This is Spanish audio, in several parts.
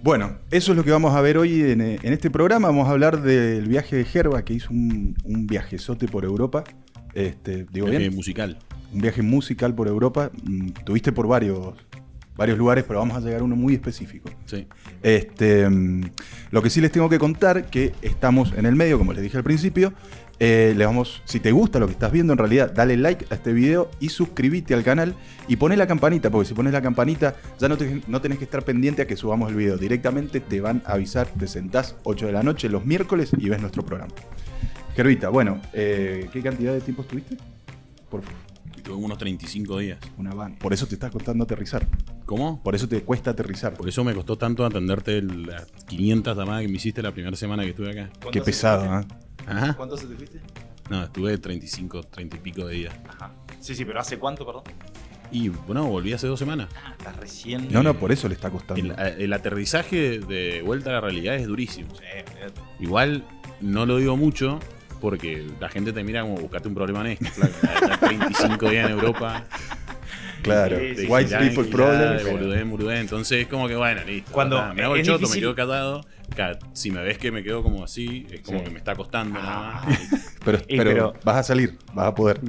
Bueno, eso es lo que vamos a ver hoy en este programa. Vamos a hablar del viaje de Gerba, que hizo un viajezote por Europa. ¿Digo viaje bien? musical. Un viaje musical por Europa. Tuviste por varios lugares, pero vamos a llegar a uno muy específico. Sí. Lo que sí les tengo que contar, que estamos en el medio, como les dije al principio. Si te gusta lo que estás viendo, en realidad, dale like a este video y suscríbete al canal y poné la campanita, porque si pones la campanita ya no tenés que estar pendiente a que subamos el video. Directamente te van a avisar, te sentás 8 de la noche los miércoles y ves nuestro programa. Gerbita, bueno, ¿qué cantidad de tiempo estuviste? Por favor. Tuve unos 35 días. Una van. Por eso te está costando aterrizar. ¿Cómo? Por eso te cuesta aterrizar. Por eso me costó tanto atenderte las 500 llamadas que me hiciste la primera semana que estuve acá. Qué pesado, ¿eh? Ajá. ¿Cuánto se te fuiste? No, estuve 30 y pico de días. Ajá. Sí, pero ¿hace cuánto, perdón? Y bueno, volví hace 2 semanas. Estás recién. No, por eso le está costando. El aterrizaje de vuelta a la realidad es durísimo. Sí, Igual no lo digo mucho porque la gente te mira como buscarte un problema en esto. Estás 35 días en Europa. Claro, Sí, white people problems. Boludez. Entonces es como que bueno, listo. Cuando me hago el es choto, difícil... me quedo callado. Si me ves que me quedo como así, es como que me está costando nada más. Pero vas a salir, vas a poder.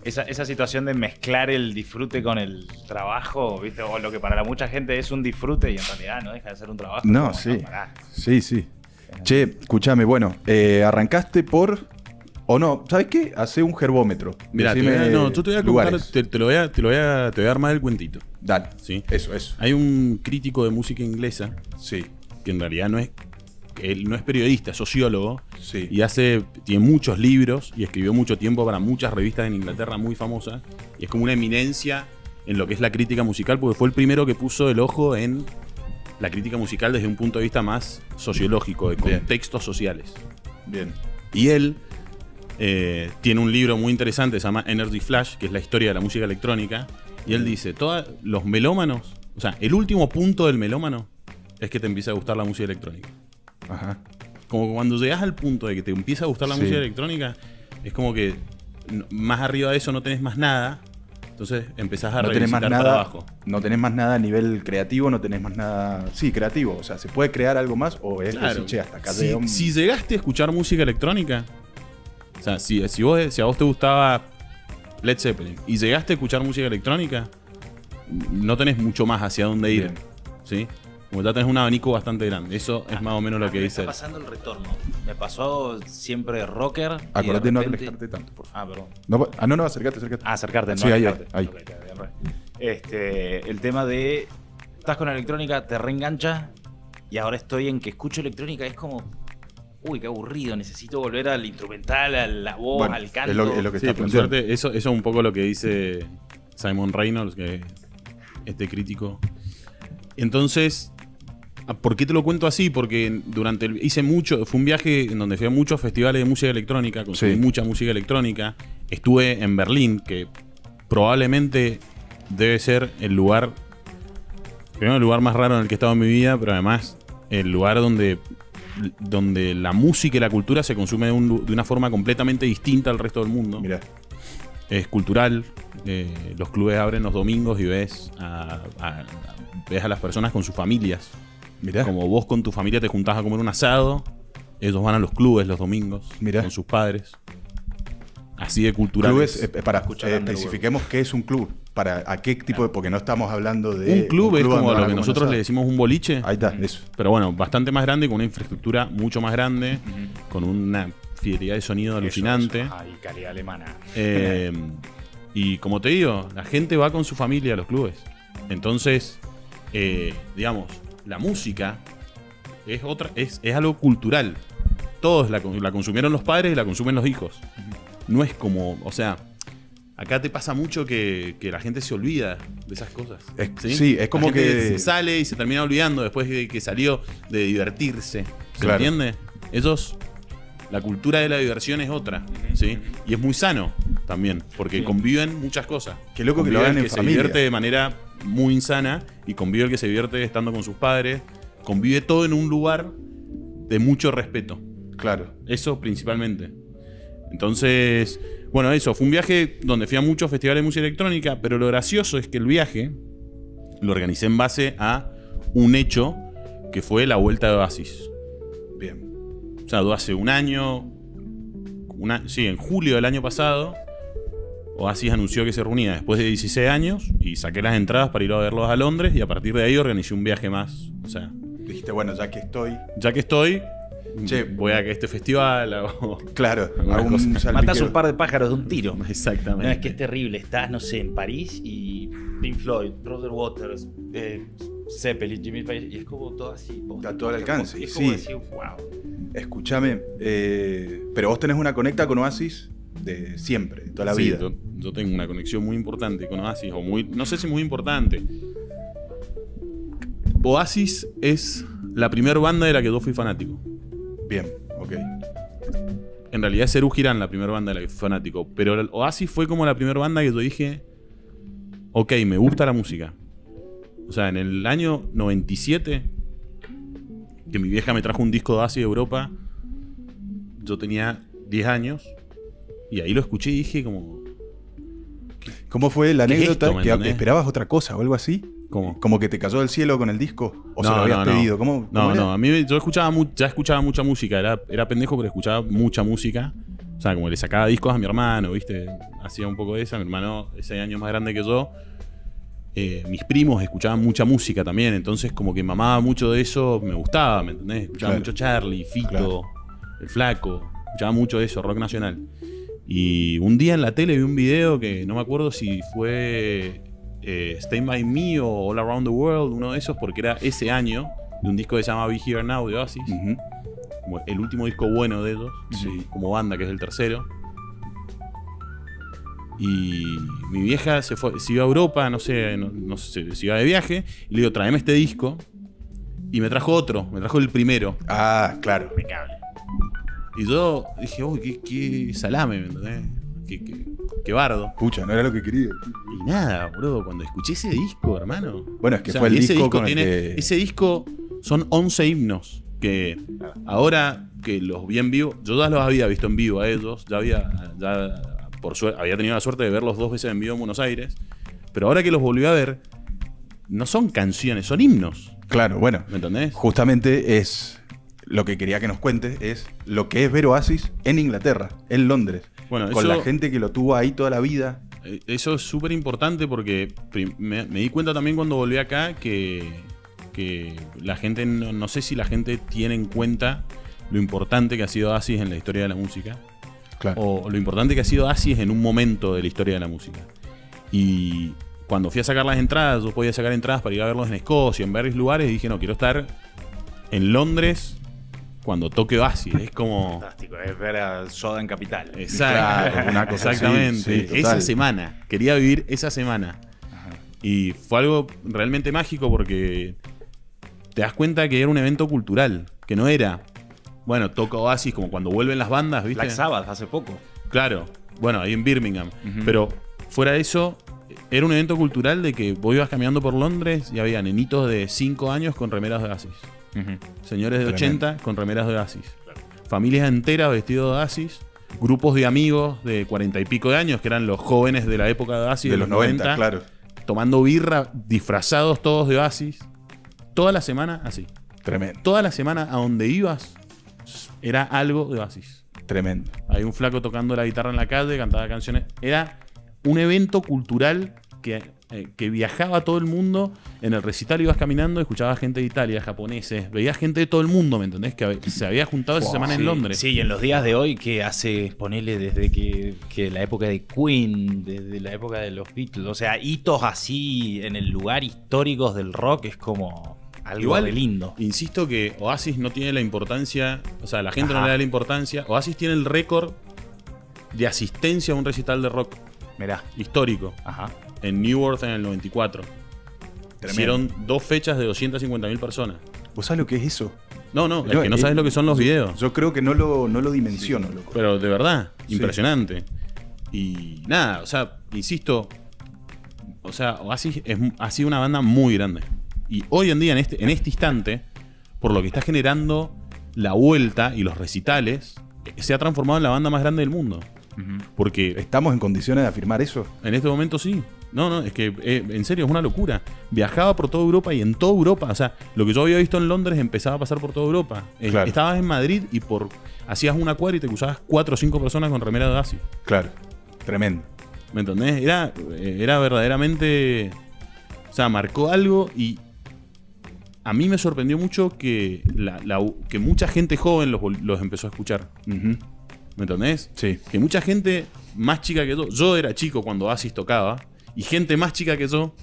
Esa situación de mezclar el disfrute con el trabajo, ¿viste? O lo que para mucha gente es un disfrute y en realidad no deja de ser un trabajo. No, como, sí. Pará. Sí. Che, escúchame, bueno, arrancaste por... O no, ¿sabes qué? Hacé un gerbómetro. Mira, yo te voy a contar, te lo voy a armar el cuentito. Dale, ¿sí? Eso. Hay un crítico de música inglesa, Sí, que en realidad él no es periodista, es sociólogo, sí. y tiene muchos libros y escribió mucho tiempo para muchas revistas en Inglaterra muy famosas, y es como una eminencia en lo que es la crítica musical, porque fue el primero que puso el ojo en la crítica musical desde un punto de vista más sociológico, de contextos sociales. Bien. Y él tiene un libro muy interesante, se llama Energy Flash, que es la historia de la música electrónica, y él dice, todos los melómanos, o sea, el último punto del melómano es que te empieza a gustar la música electrónica. Ajá. Como que cuando llegas al punto de que te empieza a gustar la música electrónica, es como que más arriba de eso no tenés más nada, entonces empezás a revisitar para abajo. No tenés más nada a nivel creativo, no tenés más nada... Sí, creativo, o sea, ¿se puede crear algo más o es Claro. decir, che, hasta acá Si llegaste a escuchar música electrónica, o sea, si a vos te gustaba Led Zeppelin y llegaste a escuchar música electrónica, no tenés mucho más hacia dónde ir. Bien. ¿Sí? Como ya tenés un abanico bastante grande. Eso es más o menos lo que Me dice está él. pasando el retorno. Me pasó siempre rocker. Acordate y no de repente... alejarte tanto, por favor. Perdón. No, acércate. Acercarte, no Sí, ahí. alejarte. Ok, el tema de... Estás con electrónica, te reengancha y ahora estoy en que escucho electrónica, es como... Uy, qué aburrido, necesito volver al instrumental, a la voz, Bueno, al canto. es lo que Sí, está por planteando. suerte, eso es un poco lo que dice Simon Reynolds, que este crítico. Entonces, ¿por qué te lo cuento así? Porque fue un viaje en donde fui a muchos festivales de música electrónica, consumí mucha música electrónica. Estuve en Berlín, que probablemente debe ser el lugar más raro en el que he estado en mi vida, pero además el lugar donde la música y la cultura se consume de una forma completamente distinta al resto del mundo. Mirá. Es cultural. Los clubes abren los domingos y ves a las personas con sus familias. Mirá. Como vos con tu familia te juntás a comer un asado, ellos van a los clubes los domingos. Mirá. Con sus padres. Así de cultural. Clubes, para Escuchar especifiquemos qué es un club. ¿A qué tipo de...? Porque no estamos hablando de... Un club es como lo que con nosotros asado. le decimos un boliche. Ahí está, eso. Pero bueno, bastante más grande, con una infraestructura mucho más grande, con una fidelidad de sonido alucinante. Y calidad alemana. Y como te digo, la gente va con su familia a los clubes. Entonces, digamos, la música es algo cultural. Todos la consumieron los padres y la consumen los hijos. No es como, o sea, acá te pasa mucho que la gente se olvida de esas cosas. Sí, es como la gente que... se sale y se termina olvidando después de que salió de divertirse. ¿Se Claro. entiende? La cultura de la diversión es otra, ¿sí? Y es muy sano también, porque conviven muchas cosas. Qué loco que lo Convive hagan el en que se familia. divierte de manera muy insana y convive el que se divierte estando con sus padres. Convive todo en un lugar de mucho respeto. Claro. Eso principalmente. Entonces, bueno, eso. Fue un viaje donde fui a muchos festivales de música electrónica, pero lo gracioso es que el viaje lo organicé en base a un hecho que fue la vuelta de Oasis. Bien. O sea, hace un año, sí, en julio del año pasado, Oasis anunció que se reunía después de 16 años y saqué las entradas para ir a verlos a Londres y a partir de ahí organicé un viaje más. O sea, Dijiste, bueno, ya que estoy, che, voy a este festival. Hago... Claro, Alguna hago un cosa. salpiqueo. Matás un par de pájaros de un tiro. Exactamente. No, es que es terrible. Estás, no sé, en París y Pink Floyd, Roger Waters, Zeppelin, Jimmy Page, y es como todo así. A todo el alcance, Es como sí. decir, wow. Escúchame, pero vos tenés una conecta con Oasis de siempre, de toda la Sí, vida. yo tengo una conexión muy importante con Oasis, o muy, no sé si muy importante. Oasis es la primera banda de la que yo fui fanático. Bien, ok. En realidad es Serú Girán la primera banda de la que fui fanático. Pero el Oasis fue como la primera banda que yo dije, ok, me gusta la música. O sea, en el año 97, que mi vieja me trajo un disco de Oasis de Europa, yo tenía 10 años. Y ahí lo escuché y dije como... ¿Cómo fue la ¿Qué es anécdota? esto, me ¿Que entendés? esperabas otra cosa o algo así? ¿Cómo? ¿Como que te cayó del cielo con el disco? ¿O se lo habías no. pedido? ¿Cómo No, era? no, a mí yo ya escuchaba mucha música, era pendejo pero escuchaba mucha música. O sea, como le sacaba discos a mi hermano, ¿viste? Hacía un poco de eso, mi hermano es 6 años más grande que yo. Mis primos escuchaban mucha música también, entonces como que mamaba mucho de eso, me gustaba, ¿me entendés? Escuchaba Claro. mucho Charlie, Fito, Claro. El Flaco, escuchaba mucho de eso, rock nacional. Y un día en la tele vi un video que no me acuerdo si fue Stay By Me o All Around the World, uno de esos, porque era ese año, de un disco que se llama Be Here Now de Oasis, Ujú. como el último disco bueno de ellos, Sí. como banda, que es el tercero. Y mi vieja se iba a Europa, no sé, se iba de viaje, y le digo, tráeme este disco. Y me trajo otro, me trajo el primero. Ah, claro. Y yo dije, uy, qué salame, ¿me entendés? Qué bardo. Pucha, no era lo que quería. Y nada, bro, cuando escuché ese disco, hermano. Bueno, es que O sea, fue el ese disco con el tiene, que... ese disco son 11 himnos que ahora que los vi en vivo, yo ya los había visto en vivo a ellos, por suerte, había tenido la suerte de verlos 2 veces en vivo en Buenos Aires, pero ahora que los volví a ver, no son canciones, son himnos, Claro, bueno. ¿me entendés? Justamente es lo que quería que nos cuentes, es lo que es ver Oasis en Inglaterra, en Londres. Bueno, con eso- la gente que lo tuvo ahí toda la vida. Eso es súper importante porque me di cuenta también cuando volví acá que la gente, no sé si la gente tiene en cuenta lo importante que ha sido Oasis en la historia de la música. Claro. O lo importante que ha sido Oasis en un momento de la historia de la música. Y cuando fui a sacar las entradas, yo podía sacar entradas para ir a verlos en Escocia, en varios lugares, y dije, no, quiero estar en Londres cuando toque Oasis. Es como... Fantástico, es ver a Soda en Capital. Exacto, Claro, una cosa así, exactamente. sí, total. Esa semana, quería vivir esa semana. Y fue algo realmente mágico porque te das cuenta que era un evento cultural, que no era, bueno, toca Oasis como cuando vuelven las bandas, ¿viste? Black Sabbath hace poco. Claro, bueno, ahí en Birmingham. Ujú. Pero fuera de eso, era un evento cultural de que vos ibas caminando por Londres y había nenitos de 5 años con remeras de Oasis. Señores de Tremendo. 80 con remeras de Oasis. Familias enteras vestidos de Oasis. Grupos de amigos de 40 y pico de años, que eran los jóvenes de la época de Oasis, De los 90, claro. tomando birra, disfrazados todos de Oasis. Toda la semana así. Tremendo, Toda la semana a donde ibas era algo de Oasis. tremendo. Hay un flaco tocando la guitarra en la calle, cantaba canciones. Era un evento cultural que viajaba a todo el mundo. En el recital ibas caminando, escuchabas gente de Italia, japoneses, veías gente de todo el mundo, ¿me entendés? Que se había juntado esa semana en Londres. Sí, y en los días de hoy que hace, ponele desde que la época de Queen, desde la época de los Beatles, o sea, hitos así en el lugar históricos del rock es como algo Igual, de lindo. insisto que Oasis no tiene la importancia, o sea, la gente no Ajá. le da la importancia. Oasis tiene el récord de asistencia a un recital de rock Mirá, histórico ajá. en Newark en el 94. Tremendo. Hicieron 2 fechas de 250.000 personas. ¿Vos sabés lo que es eso? No, es que no sabes lo que son los videos. Yo creo que no lo dimensiono, loco. Pero de verdad, Sí. impresionante. Y nada, o sea, insisto, o sea, Oasis ha sido una banda muy grande. Y hoy en día, en este instante, por lo que está generando la vuelta y los recitales, se ha transformado en la banda más grande del mundo. Porque ¿Estamos en condiciones de afirmar eso? en este momento sí. No, es que en serio es una locura. Viajaba por toda Europa y en toda Europa, o sea, lo que yo había visto en Londres empezaba a pasar por toda Europa. Claro. Estabas en Madrid y hacías una cuadra y te cruzabas 4 o 5 personas con remera de Oasis. Claro, tremendo. ¿Me entendés? Era verdaderamente... O sea, marcó algo y a mí me sorprendió mucho que, que mucha gente joven los empezó a escuchar. Ujú. ¿Me entendés? Sí. Que mucha gente más chica que yo era chico cuando Oasis tocaba, y gente más chica que yo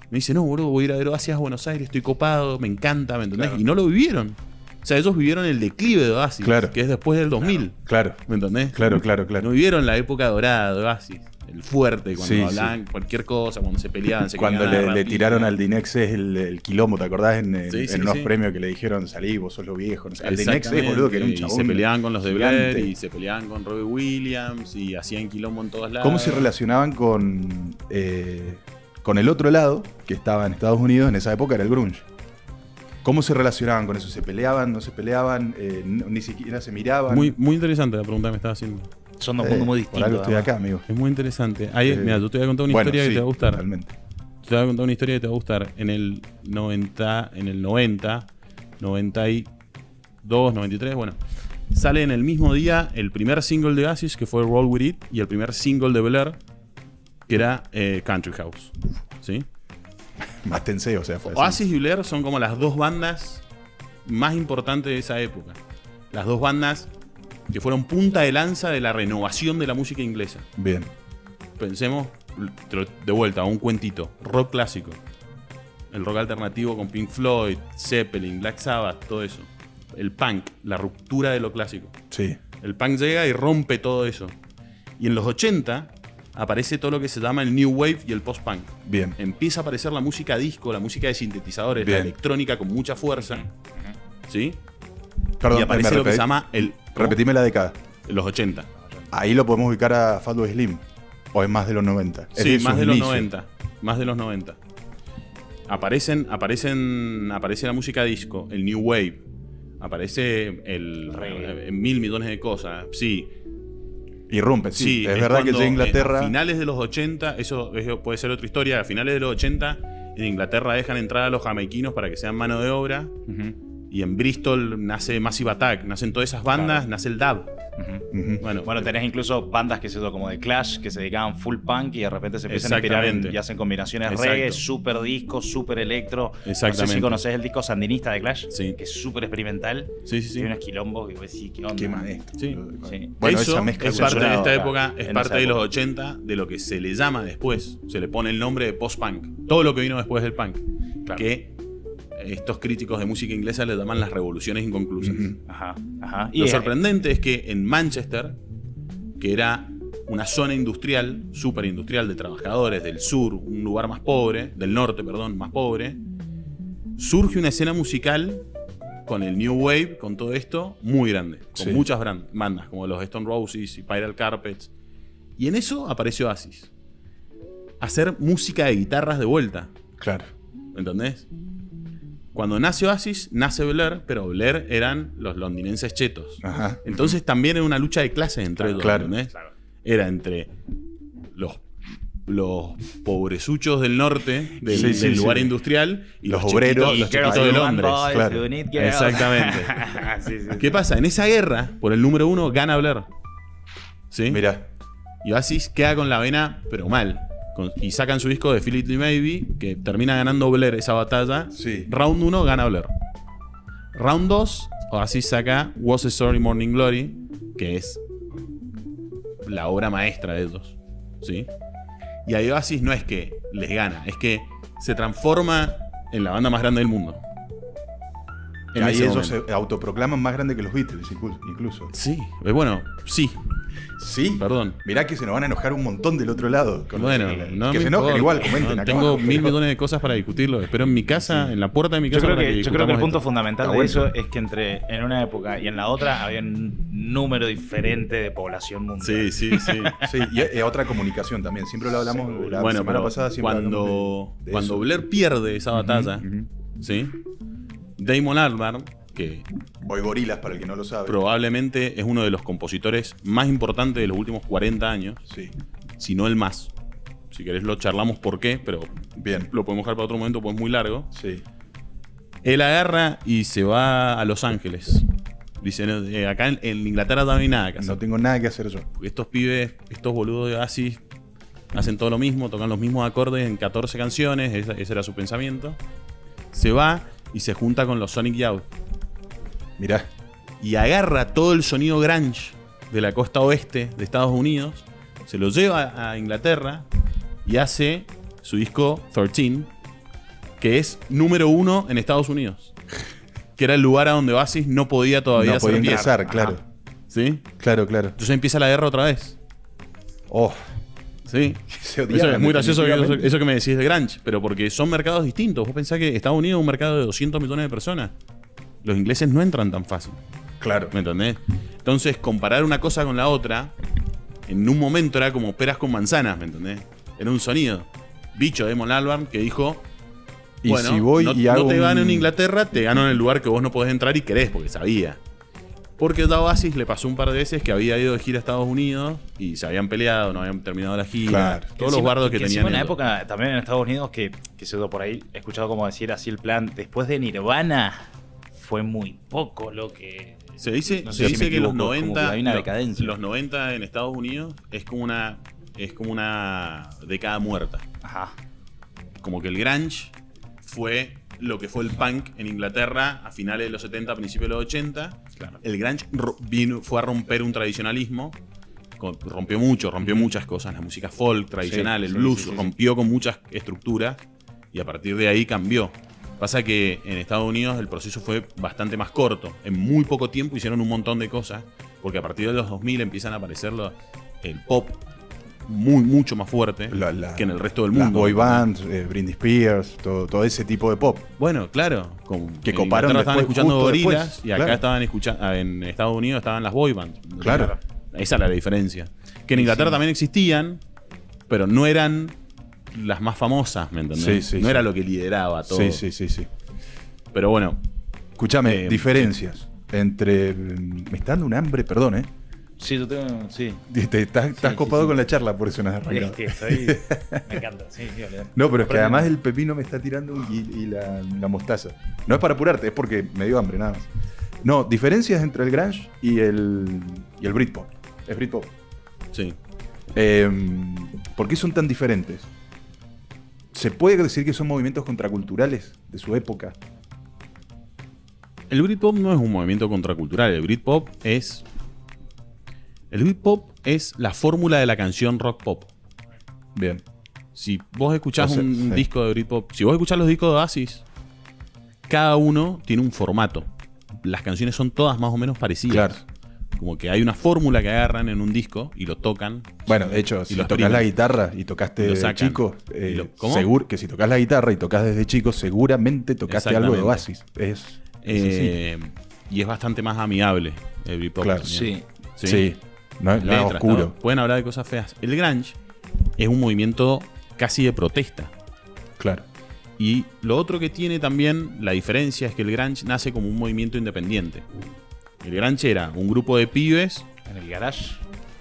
me dice, no, boludo, voy a ir a ver Oasis a Buenos Aires, estoy copado, me encanta, ¿me entendés? Claro. Y no lo vivieron. O sea, ellos vivieron el declive de Oasis, Claro. que es después del 2000. Claro, ¿Me entendés? claro. No vivieron la época dorada de Oasis, el fuerte, cuando Sí, hablaban cualquier cosa, cuando se peleaban, se Cuando querían le tiraron al Dinexes el quilombo, ¿te acordás? En unos sí. premios que le dijeron, salí, vos sos lo viejo. No sé. Al Dinexes, boludo, que era un Y chabón. se peleaban con los de gigante. Blair, y se peleaban con Robbie Williams, y hacían quilombo en todos lados. ¿Cómo se relacionaban con el otro lado, que estaba en Estados Unidos, en esa época era el grunge? ¿Cómo se relacionaban con eso? ¿Se peleaban? ¿No se peleaban? Ni siquiera se miraban. Muy, muy interesante la pregunta que me estás haciendo. Son dos mundos muy Por distintos. algo estoy además. acá, amigo. Es muy interesante. Mira, yo te voy a contar una Bueno, historia que sí, te va a gustar. Totalmente. Te voy a contar una historia que te va a gustar. En el 90, 92, 93, bueno. Sale en el mismo día el primer single de Oasis, que fue Roll With It, y el primer single de Blair, que era Country House. ¿Sí? Más tenseo, o sea, fue así. Oasis y Blair son como las dos bandas más importantes de esa época. Las dos bandas que fueron punta de lanza de la renovación de la música inglesa. Bien. Pensemos, de vuelta, a un cuentito. Rock clásico. El rock alternativo con Pink Floyd, Zeppelin, Black Sabbath, todo eso. El punk, la ruptura de lo clásico. Sí. El punk llega y rompe todo eso. Y en los 80 aparece todo lo que se llama el New Wave y el post-punk. Bien. Empieza a aparecer la música disco, la música de sintetizadores, Bien. la electrónica con mucha fuerza. ¿Sí? Perdón, y aparece me lo que se repetí- llama Repetime la década. los 80. Ahí lo podemos ubicar a Fatboy Slim. O es más de los 90. Es Sí, sus más de los inicios. 90. Más de los 90. Aparece la música disco, el New Wave. Aparece mil millones de cosas. Sí. Irrumpe, sí. Sí, es verdad que cuando, ya Inglaterra. a finales de los 80, eso puede ser otra historia. A finales de los 80, en Inglaterra dejan entrar a los jamaiquinos para que sean mano de obra. Ujú, Y en Bristol nace Massive Attack, nacen todas esas bandas, nace el dub. ujú. Ujú. Bueno, tenés incluso bandas que se como de Clash, que se dedicaban full punk y de repente se empiezan a inspirar Exactamente. y hacen combinaciones Exacto. reggae, super disco, super electro. No sé Exactamente. si conocés el disco Sandinista de Clash, Sí. que es súper experimental. Sí, sí, sí. Tiene unos quilombos y vos decís, ¿qué onda? Qué maestro. Sí. Sí. Bueno, eso esa mezcla es parte de censurado esta acá, época, es en parte esa de los época. 80 de lo que se le llama después. Se le pone el nombre de post-punk. Todo lo que vino después del punk. Claro. Que estos críticos de música inglesa le llaman las revoluciones inconclusas. Ujú. Ajá, ajá. Lo sorprendente es que en Manchester, que era una zona industrial, súper industrial de trabajadores del sur, un lugar más pobre, del norte, perdón, más pobre, surge una escena musical con el New Wave, con todo esto, muy grande. Con Sí. muchas bandas, como los Stone Roses y Spiral Carpets. Y en eso apareció Oasis. Hacer música de guitarras de vuelta. Claro. ¿Me entendés? Cuando nace Oasis, nace Blair, pero Blair eran los londinenses chetos. Ajá. Entonces también era una lucha de clases entre ellos, claro. ¿entendés? Era entre los pobrezuchos del norte, del, Sí, sí, del lugar sí. industrial, y Los los obreros, chiquitos, los girls chiquitos de who want Londres. boys, claro. who need girls. Exactamente. Sí, sí. ¿Qué pasa? En esa guerra, por el número 1, gana Blair. ¿Sí? Mira. Y Oasis queda con la vena, pero mal. Y sacan su disco de Feel It Maybe, que termina ganando Blair esa batalla. Sí. Round 1 gana Blair. Round 2, Oasis saca Was a Story Morning Glory, que es la obra maestra de ellos. ¿Sí? Y ahí Oasis no es que les gana, es que se transforma en la banda más grande del mundo. En Ahí ese ellos momento. se autoproclaman más grandes que los Beatles, incluso. Sí, bueno, sí, Sí. perdón. Mirá que se nos van a enojar un montón del otro lado. con Bueno, los que- no que me se enojen importa. igual, comenten No, acá tengo abajo, 1000 pero- millones de cosas para discutirlo. Espero en mi casa, en la puerta de mi Yo casa. creo para que el discutamos punto esto. fundamental Está de bueno. eso es que en una época y en la otra había un número diferente de población mundial. Sí, sí, sí. Sí, y otra comunicación también. Siempre lo hablamos la Bueno, semana pero pasada. Siempre hablamos de cuando eso. Blair pierde esa batalla, Ujú. ¿sí? Damon Albarn, que Voy Gorilas, para el que no lo sabe. probablemente es uno de los compositores más importantes de los últimos 40 años, Sí. si no el más. Si querés lo charlamos por qué, pero Bien. lo podemos dejar para otro momento, pues es muy largo. Sí. Él agarra y se va a Los Ángeles. Dice, "No, acá en Inglaterra no hay nada que hacer. No tengo nada que hacer yo. Porque estos pibes, estos boludos de Oasis, hacen todo lo mismo, tocan los mismos acordes en 14 canciones, ese era su pensamiento. Se va y se junta con los Sonic Youth. Mirá. Y agarra todo el sonido grunge de la costa oeste de Estados Unidos, se lo lleva a Inglaterra y hace su disco 13, que es número 1 en Estados Unidos. Que era el lugar a donde Oasis no podía todavía No podía hacer ingresar, Ajá. claro. ¿Sí? Claro, claro. Entonces empieza la guerra otra vez. Oh, ¿Sí? se Eso odiaban, es muy gracioso definitivamente. eso que me decís de grunge, pero porque son mercados distintos. Vos pensás que Estados Unidos es un mercado de 200 millones de personas. Los ingleses no entran tan fácil. Claro. ¿Me entendés? Entonces, comparar una cosa con la otra, en un momento era como peras con manzanas, ¿me entendés? Era un sonido. Bicho de Damon Albarn que dijo, Y bueno, si voy no, y hago no te gano un- en Inglaterra, te gano en el lugar que vos no podés entrar y querés, porque sabía. Porque a Oasis le pasó un par de veces que había ido de gira a Estados Unidos y se habían peleado, no habían terminado la gira. Claro. Todos los bardos que tenían. En una ellos. época, también en Estados Unidos, que se dio por ahí, he escuchado como decir así el plan, después de Nirvana, fue muy poco lo que... Se dice, No se sé si dice me que los equivoco, como 90, que hay una decadencia. los 90 en Estados Unidos es como una década muerta. Ajá. Como que el grunge fue lo que fue el punk en Inglaterra a finales de los 70, principios de los 80. Claro. El grunge fue a romper un tradicionalismo. Rompió muchas cosas. La música folk tradicional, Sí, el sí, blues, sí, sí, sí. rompió con muchas estructuras y a partir de ahí cambió. Pasa que en Estados Unidos el proceso fue bastante más corto. En muy poco tiempo hicieron un montón de cosas, porque a partir de los 2000 empiezan a aparecer el pop mucho más fuerte que en el resto del mundo. Las boy bands, Britney Spears, todo ese tipo de pop. Bueno, claro. Que en coparon Inglaterra estaban después, escuchando justo gorilas después, y acá claro. estaban escuchando, en Estados Unidos estaban las boy bands. Claro. Esa era la diferencia. Que en Inglaterra también existían, pero no eran las más famosas, ¿me entendés? Sí, sí, no sí. era lo que lideraba todo. Sí. Pero bueno, Escúchame, diferencias entre... Me está dando un hambre, perdón, Sí, yo tengo... Sí. Estás Sí, copado sí. con la charla, por eso no has Es arrancado. que estoy... Me encanta. Sí, sí, olvidate. No, pero es que Aprende. además el pepino me está tirando y la mostaza. No es para apurarte, es porque me dio hambre, nada más. No, diferencias entre el grunge y el Britpop. Es Britpop. sí. ¿Por qué son tan diferentes? ¿Se puede decir que son movimientos contraculturales de su época? El Britpop no es un movimiento contracultural. El Britpop es la fórmula de la canción rock pop. Bien. Si vos escuchás O sea, un sí. disco de Britpop, si vos escuchás los discos de Oasis, cada uno tiene un formato. Las canciones son todas más o menos parecidas. Claro. Como que hay una fórmula que agarran en un disco y lo tocan. Bueno, de hecho, si lo tocas exprimen. la guitarra y tocaste Y lo desde sacan. chico, ¿Cómo? seguro que si tocas la guitarra y tocas desde chico, seguramente tocaste algo de Exactamente. Oasis. Es así. Y es bastante más amigable el Britpop. Claro. también. Sí. Sí. No es Letras, oscuro. todo. Pueden hablar de cosas feas. El grunge es un movimiento casi de protesta. Claro. Y lo otro que tiene también, la diferencia es que el grunge nace como un movimiento independiente. El grunge era un grupo de pibes En el garage.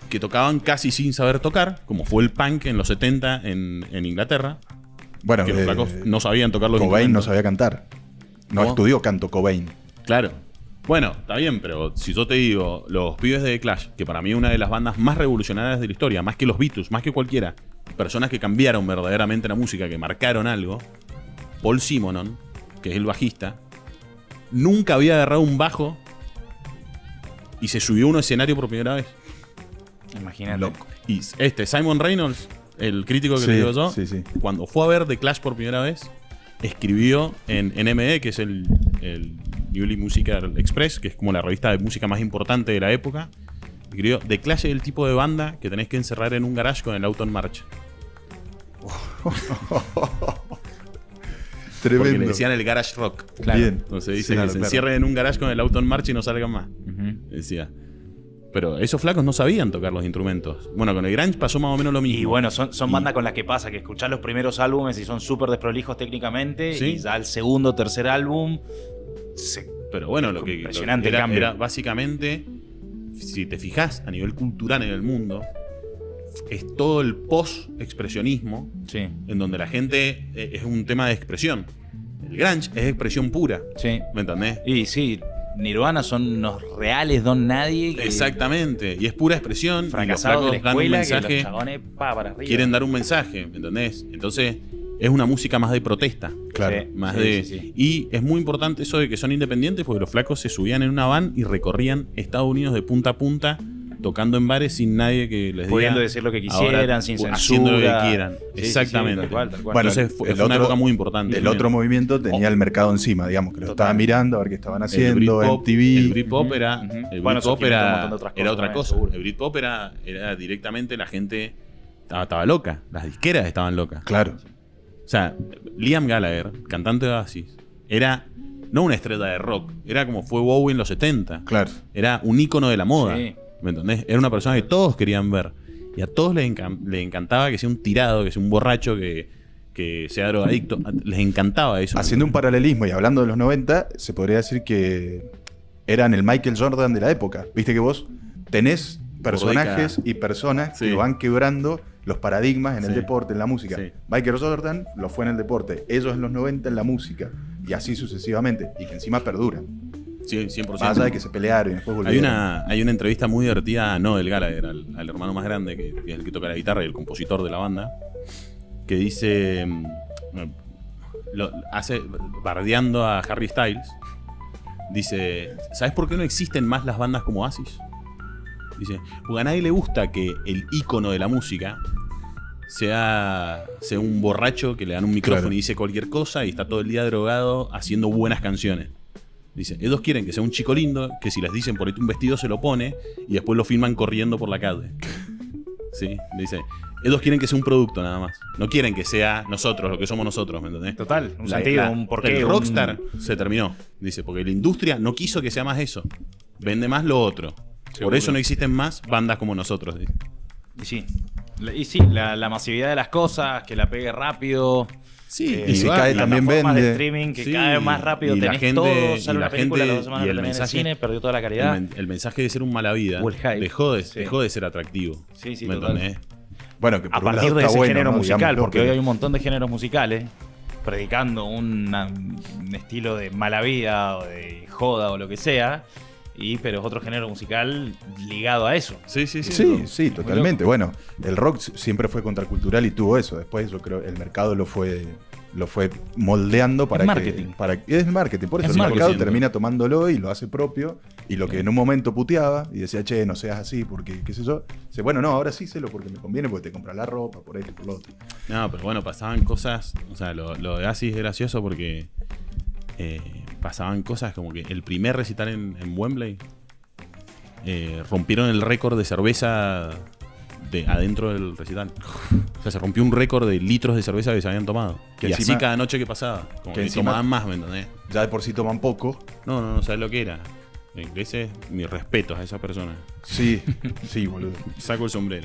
que tocaban casi sin saber tocar, como fue el punk en los 70 en Inglaterra, Bueno, que los flacos no sabían tocar los Cobain no instrumentos. sabía cantar. No ¿Cómo? estudió canto Cobain. Claro. Bueno, está bien, pero si yo te digo, los pibes de The Clash, que para mí es una de las bandas más revolucionarias de la historia, más que los Beatles, más que cualquiera, personas que cambiaron verdaderamente la música, que marcaron algo, Paul Simonon, que es el bajista, nunca había agarrado un bajo y se subió a un escenario por primera vez. Imagínate. Loco. Y Simon Reynolds, el crítico que Sí, te digo yo, sí. cuando fue a ver The Clash por primera vez, escribió en NME, que es el Newly Musical Express, que es como la revista de música más importante de la época, escribió: The Clash es el tipo de banda que tenés que encerrar en un garage con el auto en marcha. Porque le Tremendo. decían el garage rock. Claro. Bien. Entonces dice Sí, claro, que se claro. encierren en un garage con el auto en marcha y no salgan más. Ujú. Decía. Pero esos flacos no sabían tocar los instrumentos. Bueno, con el grunge pasó más o menos lo mismo. Y bueno, son bandas con las que pasa, que escuchás los primeros álbumes y son súper desprolijos técnicamente, Sí. y ya el segundo o tercer álbum Pero bueno, lo que Impresionante era, el cambio. era básicamente, si te fijas a nivel cultural en el mundo, es todo el post-expresionismo, Sí. en donde la gente es un tema de expresión. El grunge es expresión pura, Sí. ¿me entendés? Y sí, Nirvana son unos reales don nadie que Exactamente, y es pura expresión. fracasados de la y los flacos dan un escuela que mensaje, los chabones para arriba. quieren dar un mensaje, ¿me entendés? Entonces, es una música más de protesta. Claro. Sí, Más sí, de, sí, sí. Y es muy importante eso de que son independientes porque los flacos se subían en una van y recorrían Estados Unidos de punta a punta, tocando en bares sin nadie que les diga. Pudiendo decir lo que quisieran, ahora, sin censura. haciendo lo que quieran. Sí, sí, sí, Exactamente. tal cual, tal cual. Bueno, Entonces fue una otro- época muy importante. El también. otro movimiento tenía el mercado encima, digamos, que lo Total. estaba mirando a ver qué estaban El haciendo, Britpop, MTV. el Britpop era, Ujú. el Bueno, Britpop surgieron un era, montón de otras era cosas otra también, cosa. seguro. El Britpop era directamente la gente estaba loca. Las disqueras estaban locas. Claro. O sea, Liam Gallagher, cantante de Oasis, era no una estrella de rock, era como fue Bowie en los 70. Claro. Era un ícono de la moda. Sí. ¿Me entendés? Era una persona que todos querían ver. Y a todos les encantaba que sea un tirado, que sea un borracho, que sea drogadicto. Les encantaba eso. Haciendo un paralelismo y hablando de los 90, se podría decir que eran el Michael Jordan de la época. Viste que vos tenés personajes década. y personas Sí. que van quebrando los paradigmas en el Sí. deporte, en la música. Sí. Michael Jordan lo fue en el deporte, ellos en los 90 en la música, y así sucesivamente, y que encima perduran. Sí, 100%. Más allá de que se pelearon y después volvieron. Hay una entrevista muy divertida a Noel Gallagher, al hermano más grande, que es el que toca la guitarra y el compositor de la banda, que dice, hace bardeando a Harry Styles, dice, ¿sabes por qué no existen más las bandas como Oasis? Dice, porque a nadie le gusta que el ícono de la música sea un borracho que le dan un micrófono Claro. y dice cualquier cosa y está todo el día drogado haciendo buenas canciones. Dice, ellos quieren que sea un chico lindo, que si les dicen ponete un vestido se lo pone y después lo filman corriendo por la calle. Sí, dice, ellos quieren que sea un producto nada más. No quieren que sea nosotros, lo que somos nosotros, ¿me entendés? Total, un sentido, un porqué. El un- rockstar se terminó, dice, porque la industria no quiso que sea más eso. Vende más lo otro. Por Seguro. eso no existen más bandas como nosotros. Dice. Y sí, la masividad de las cosas, que la pegue rápido. Sí, y si va, cae y también plataformas de vende. streaming que Sí, cae más rápido, y la tenés gente- todo, y sale la una película, gente- las 2 semanas y la el tenés en el mensaje- cine, perdió toda la calidad. el mensaje de ser un mala vida O el hype. dejó de Sí. ser atractivo. Sí, sí, ¿Me total. entendés? Bueno, que por A un partir lado de está ese bueno, género ¿no? musical, Digámoslo, porque que- hoy hay un montón de géneros musicales predicando un estilo de mala vida o de joda o lo que sea, pero es otro género musical ligado a eso. Sí, sí, sí. Sí, sí, totalmente. Bueno, el rock siempre fue contracultural y tuvo eso. Después yo creo el mercado lo fue moldeando para marketing. es marketing, por eso Es el mercado marketing. termina tomándolo y lo hace propio. Y lo que en un momento puteaba y decía, che, no seas así, porque qué sé yo, dice, bueno, no, ahora sí sé lo porque me conviene, porque te compras la ropa, por esto y por lo otro. No, pero bueno, pasaban cosas. O sea, lo de Oasis es gracioso porque pasaban cosas como que el primer recital en Wembley rompieron el récord de cerveza adentro del recital. O sea, se rompió un récord de litros de cerveza que se habían tomado. Que y encima- así cada noche que pasaba. Como que que encima- tomaban más, ¿me entendés? Ya de por sí toman poco. No sabes lo que era. Ese es mi respeto a esa persona. Sí, sí, boludo. Saco el sombrero.